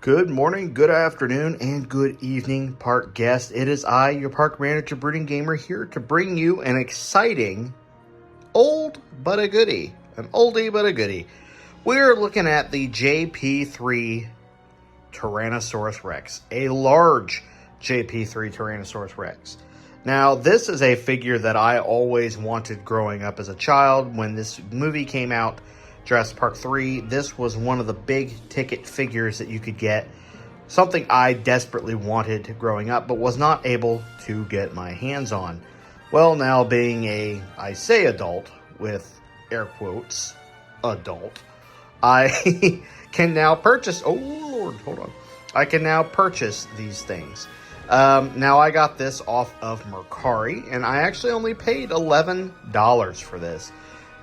Good morning, good afternoon, and good evening, park guests. It is I, your park manager, Brooding Gamer, here to bring you an exciting old but a goodie. An oldie but a goodie. We're looking at the JP3 Tyrannosaurus Rex, a large JP3 Tyrannosaurus Rex. Now, this is a figure that I always wanted growing up as a child. When this movie came out, Jurassic Park 3, this was one of the big ticket figures that you could get. Something I desperately wanted growing up, but was not able to get my hands on. Well, now being I say adult, with air quotes, adult, I can now purchase, oh Lord, hold on. I can now purchase these things. Now I got this off of Mercari, and I actually only paid $11 for this.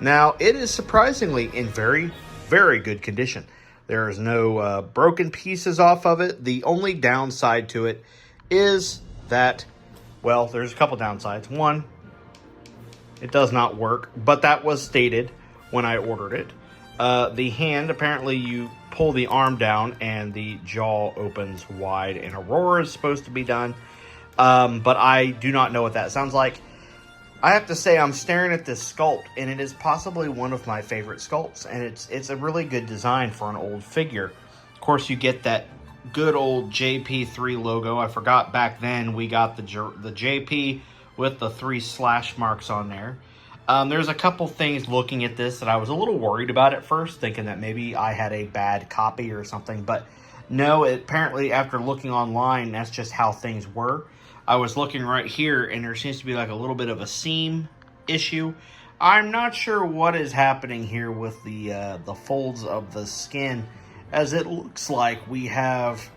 Now, it is surprisingly in very, very good condition. There is no broken pieces off of it. The only downside to it is that, well, there's a couple downsides. One, it does not work, but that was stated when I ordered it. The hand, apparently you pull the arm down and the jaw opens wide and a roar is supposed to be done. But I do not know what that sounds like. I have to say, I'm staring at this sculpt, and it is possibly one of my favorite sculpts, and it's a really good design for an old figure. Of course, you get that good old JP3 logo. I forgot back then we got the JP with the 3 slash marks on there. There's a couple things looking at this that I was a little worried about at first, thinking that maybe I had a bad copy or something, but no, apparently after looking online, that's just how things were. I was looking right here, and there seems to be like a little bit of a seam issue. I'm not sure what is happening here with the folds of the skin, as it looks like we have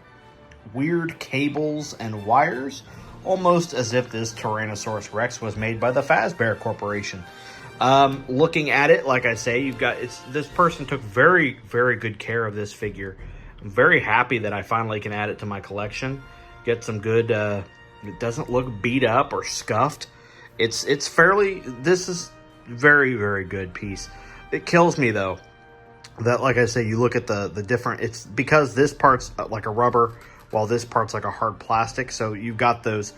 weird cables and wires, almost as if this Tyrannosaurus Rex was made by the Fazbear Corporation. Looking at it, like I say, this person took very, very good care of this figure. I'm very happy that I finally can add it to my collection. Get some good. It doesn't look beat up or scuffed. This is very, very good piece. It kills me though that, like I say, you look at the different, it's because this part's like a rubber while this part's like a hard plastic, so you've got those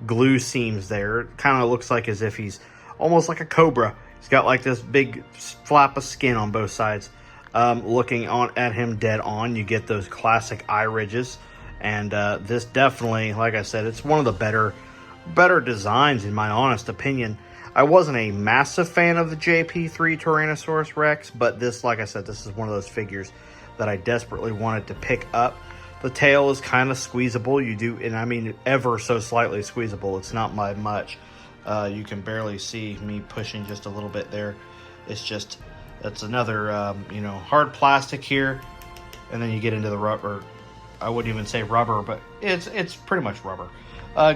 glue seams there. It kind of looks like as if he's almost like a cobra. He's got like this big flap of skin on both sides. Looking at him dead on, you get those classic eye ridges. And this definitely, like I said, it's one of the better designs in my honest opinion. I wasn't a massive fan of the JP3 Tyrannosaurus Rex, but this, like I said, this is one of those figures that I desperately wanted to pick up. The tail is kind of squeezable. And I mean ever so slightly squeezable. It's not by much. You can barely see me pushing just a little bit there. It's just, that's another, hard plastic here. And then you get into the rubber. I wouldn't even say rubber, but it's pretty much rubber.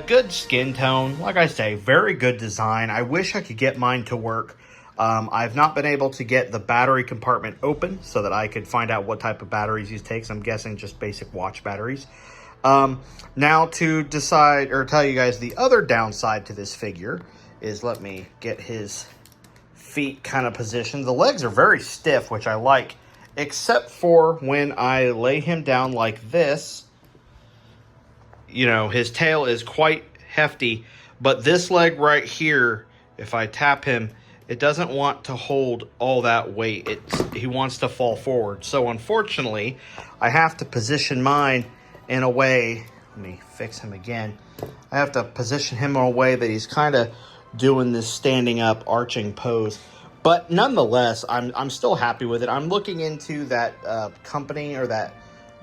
Good skin tone. Like I say, very good design. I wish I could get mine to work. I've not been able to get the battery compartment open so that I could find out what type of batteries he takes. I'm guessing just basic watch batteries. Now to decide or tell you guys the other downside to this figure is, let me get his feet kind of positioned. The legs are very stiff, which I like. Except for when I lay him down like this, his tail is quite hefty, but this leg right here, if I tap him, it doesn't want to hold all that weight. He wants to fall forward. So unfortunately, I have to position mine in a way, let me fix him again. I have to position him in a way that he's kind of doing this standing up, arching pose. But nonetheless, I'm still happy with it. I'm looking into that company or that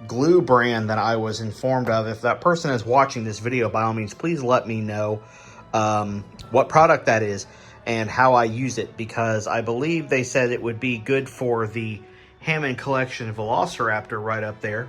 glue brand that I was informed of. If that person is watching this video, by all means, please let me know what product that is and how I use it, because I believe they said it would be good for the Hammond Collection Velociraptor right up there,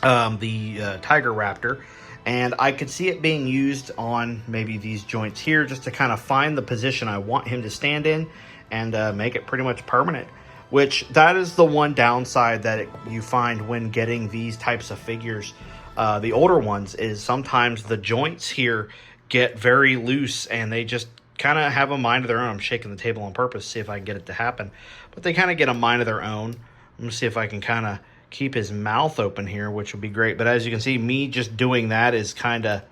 the Tiger Raptor. And I could see it being used on maybe these joints here just to kind of find the position I want him to stand in and make it pretty much permanent, which that is the one downside that you find when getting these types of figures. The older ones is sometimes the joints here get very loose and they just kind of have a mind of their own. I'm shaking the table on purpose to see if I can get it to happen, but they kind of get a mind of their own. I'm gonna see if I can kind of keep his mouth open here, which would be great. But as you can see, me just doing that is kind of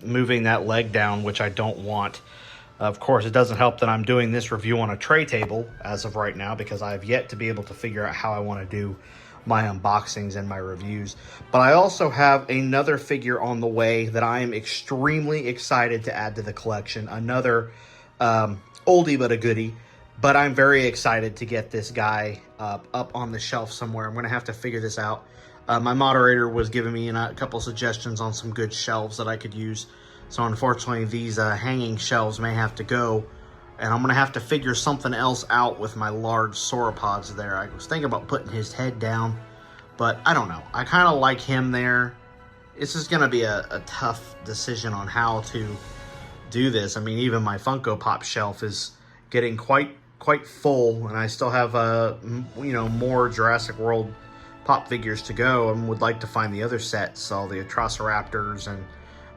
moving that leg down, which I don't want. Of course, it doesn't help that I'm doing this review on a tray table as of right now, because I've yet to be able to figure out how I want to do my unboxings and my reviews. But I also have another figure on the way that I am extremely excited to add to the collection. Another oldie but a goodie. But I'm very excited to get this guy up on the shelf somewhere. I'm going to have to figure this out. My moderator was giving me a couple suggestions on some good shelves that I could use. So unfortunately, these hanging shelves may have to go. And I'm going to have to figure something else out with my large sauropods there. I was thinking about putting his head down, but I don't know. I kind of like him there. It's just going to be a tough decision on how to do this. I mean, even my Funko Pop shelf is getting quite full, and I still have more Jurassic World Pop figures to go, and would like to find the other sets, all the Atrociraptors and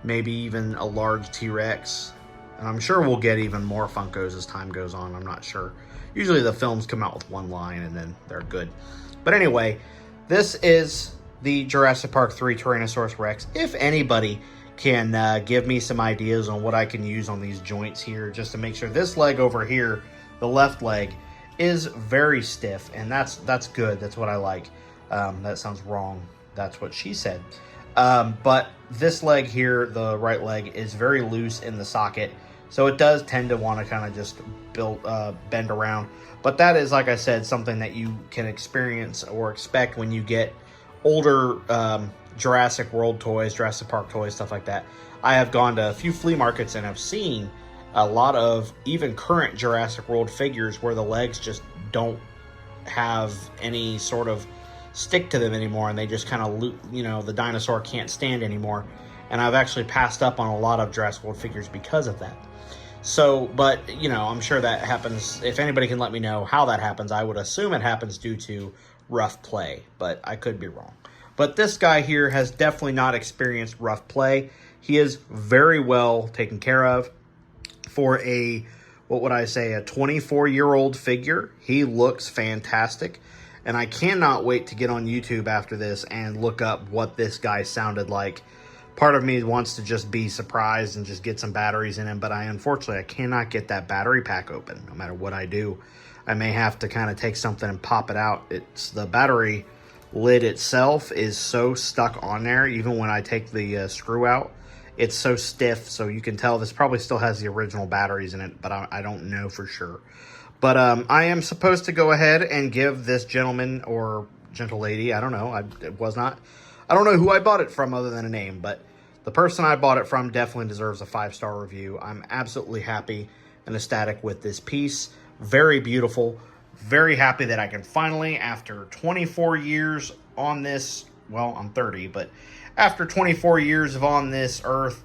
maybe even a large T-Rex. And I'm sure we'll get even more Funkos as time goes on. I'm not sure. Usually the films come out with one line and then they're good. But anyway, this is the Jurassic Park 3 Tyrannosaurus Rex. If anybody can give me some ideas on what I can use on these joints here, just to make sure this leg over here, the left leg, is very stiff, and that's good. That's what I like. That sounds wrong. That's what she said. But this leg here, the right leg, is very loose in the socket, so it does tend to want to kind of just bend around. But that is, like I said, something that you can experience or expect when you get older Jurassic World toys, Jurassic Park toys, stuff like that. I have gone to a few flea markets and have seen a lot of even current Jurassic World figures where the legs just don't have any sort of stick to them anymore, and they just kind of, the dinosaur can't stand anymore. And I've actually passed up on a lot of Jurassic World figures because of that. So, but, I'm sure that happens. If anybody can let me know how that happens, I would assume it happens due to rough play, but I could be wrong. But this guy here has definitely not experienced rough play. He is very well taken care of. For a 24-year-old figure, he looks fantastic. And I cannot wait to get on YouTube after this and look up what this guy sounded like. Part of me wants to just be surprised and just get some batteries in him, but unfortunately I cannot get that battery pack open no matter what I do. I may have to kind of take something and pop it out. It's the battery lid itself is so stuck on there, even when I take the screw out. It's so stiff, so you can tell this probably still has the original batteries in it, but I don't know for sure. But I am supposed to go ahead and give this gentleman or gentle lady, I don't know, I don't know who I bought it from other than a name, but the person I bought it from definitely deserves a 5-star review. I'm absolutely happy and ecstatic with this piece. Very beautiful. Very happy that I can finally, after 24 years on this, well, I'm 30, but after 24 years of on this earth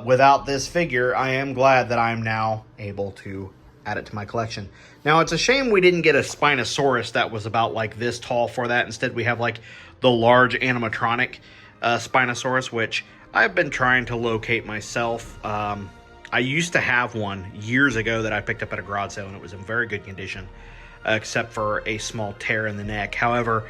without this figure, I am glad that I'm now able to add it to my collection. Now, it's a shame we didn't get a Spinosaurus that was about like this tall for that. Instead, we have like the large animatronic Spinosaurus, which I've been trying to locate myself. I used to have one years ago that I picked up at a garage sale, and it was in very good condition, except for a small tear in the neck. However,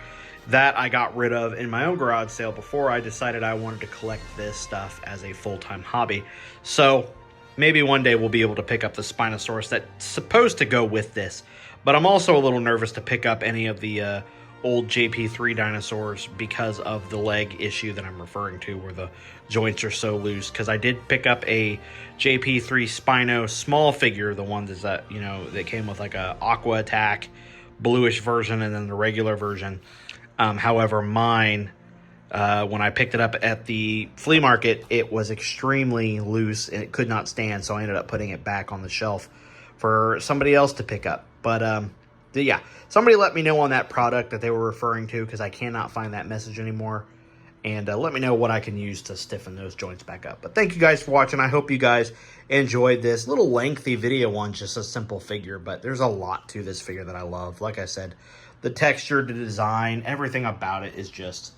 that I got rid of in my own garage sale before I decided I wanted to collect this stuff as a full-time hobby. So maybe one day we'll be able to pick up the Spinosaurus that's supposed to go with this. But I'm also a little nervous to pick up any of the old JP3 dinosaurs because of the leg issue that I'm referring to, where the joints are so loose. Because I did pick up a JP3 Spino small figure, the one that that came with like a Aqua Attack bluish version and then the regular version. However, mine, when I picked it up at the flea market, it was extremely loose and it could not stand, so I ended up putting it back on the shelf for somebody else to pick up. But yeah, somebody let me know on that product that they were referring to, because I cannot find that message anymore. And let me know what I can use to stiffen those joints back up. But thank you guys for watching. I hope you guys enjoyed this little lengthy video on just a simple figure. But there's a lot to this figure that I love. Like I said, the texture, the design, everything about it is just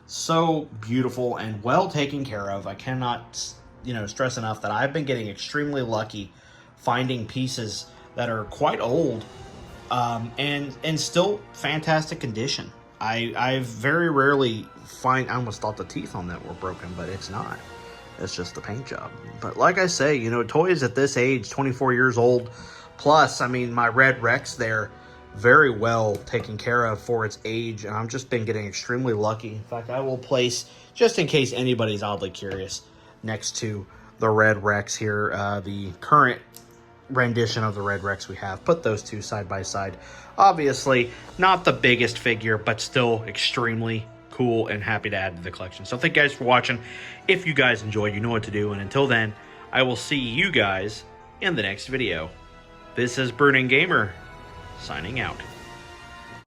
so beautiful and well taken care of. I cannot, stress enough that I've been getting extremely lucky finding pieces that are quite old and in still fantastic condition. I very rarely find, I almost thought the teeth on that were broken, but it's not. It's just the paint job. But like I say, you know, toys at this age, 24 years old plus, I mean, my Red Rex there, very well taken care of for its age, and I've just been getting extremely lucky. In fact, I will place, just in case anybody's oddly curious, next to the Red Rex here, the current rendition of the Red Rex we have. Put those two side by side. Obviously, not the biggest figure, but still extremely cool and happy to add to the collection. So thank you guys for watching. If you guys enjoyed, you know what to do. And until then, I will see you guys in the next video. This is Burning Gamer, signing out.